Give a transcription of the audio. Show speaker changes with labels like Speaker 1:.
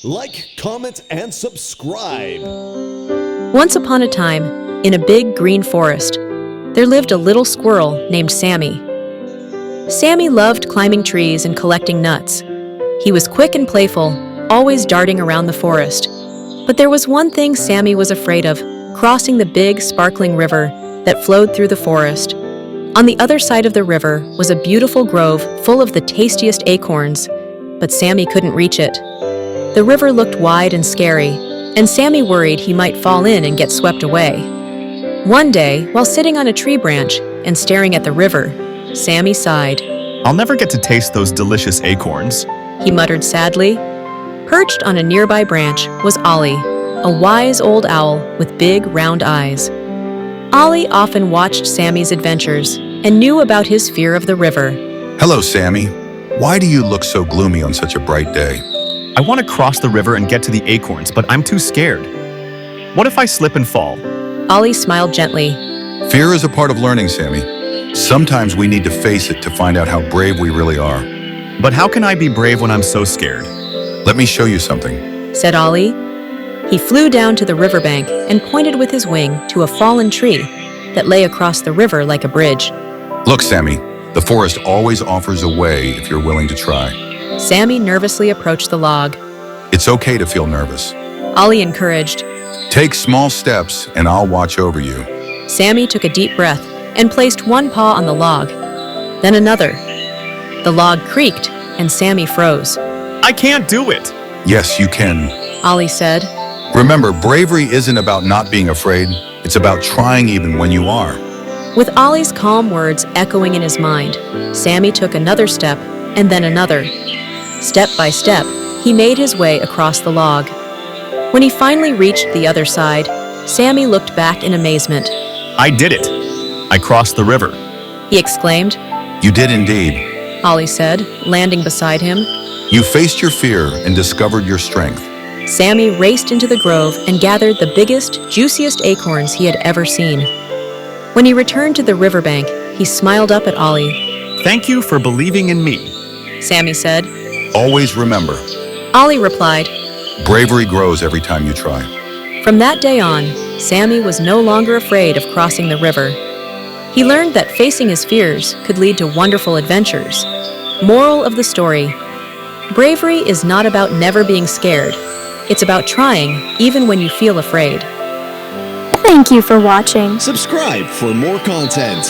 Speaker 1: Like, comment, and subscribe.
Speaker 2: Once upon a time, in a big green forest, there lived a little squirrel named Sammy. Sammy loved climbing trees and collecting nuts. He was quick and playful, always darting around the forest. But there was one thing Sammy was afraid of: crossing the big, sparkling river that flowed through the forest. On the other side of the river was a beautiful grove full of the tastiest acorns, but Sammy couldn't reach it. The river looked wide and scary, and Sammy worried he might fall in and get swept away. One day, while sitting on a tree branch and staring at the river, Sammy sighed.
Speaker 3: I'll never get to taste those delicious acorns.
Speaker 2: He muttered sadly. Perched on a nearby branch was Ollie, a wise old owl with big, round eyes. Ollie often watched Sammy's adventures and knew about his fear of the river.
Speaker 4: Hello, Sammy. Why do you look so gloomy on such a bright day?
Speaker 3: I want to cross the river and get to the acorns, but I'm too scared. What if I slip and fall?
Speaker 2: Ollie smiled gently.
Speaker 4: Fear is a part of learning, Sammy. Sometimes we need to face it to find out how brave we really are.
Speaker 3: But how can I be brave when I'm so scared?
Speaker 4: Let me show you something,
Speaker 2: said Ollie. He flew down to the riverbank and pointed with his wing to a fallen tree that lay across the river like a bridge.
Speaker 4: Look, Sammy, the forest always offers a way if you're willing to try.
Speaker 2: Sammy nervously approached the log.
Speaker 4: It's okay to feel nervous.
Speaker 2: Ollie encouraged.
Speaker 4: Take small steps and I'll watch over you.
Speaker 2: Sammy took a deep breath and placed one paw on the log, then another. The log creaked and Sammy froze.
Speaker 3: I can't do it!
Speaker 4: Yes, you can.
Speaker 2: Ollie said.
Speaker 4: Remember, bravery isn't about not being afraid. It's about trying even when you are.
Speaker 2: With Ollie's calm words echoing in his mind, Sammy took another step and then another. Step by step, he made his way across the log. When he finally reached the other side, Sammy looked back in amazement.
Speaker 3: I did it! I crossed the river.
Speaker 2: He exclaimed.
Speaker 4: You did indeed,
Speaker 2: Ollie said, landing beside him.
Speaker 4: You faced your fear and discovered your strength.
Speaker 2: Sammy raced into the grove and gathered the biggest, juiciest acorns he had ever seen. When he returned to the riverbank, he smiled up at Ollie.
Speaker 3: Thank you for believing in me,
Speaker 2: Sammy said.
Speaker 4: Always remember,
Speaker 2: Ollie replied.
Speaker 4: Bravery grows every time you try.
Speaker 2: From that day on, Sammy was no longer afraid of crossing the river. He learned that facing his fears could lead to wonderful adventures. Moral of the story: bravery is not about never being scared. It's about trying, even when you feel afraid.
Speaker 5: Thank you for watching.
Speaker 1: Subscribe for more content.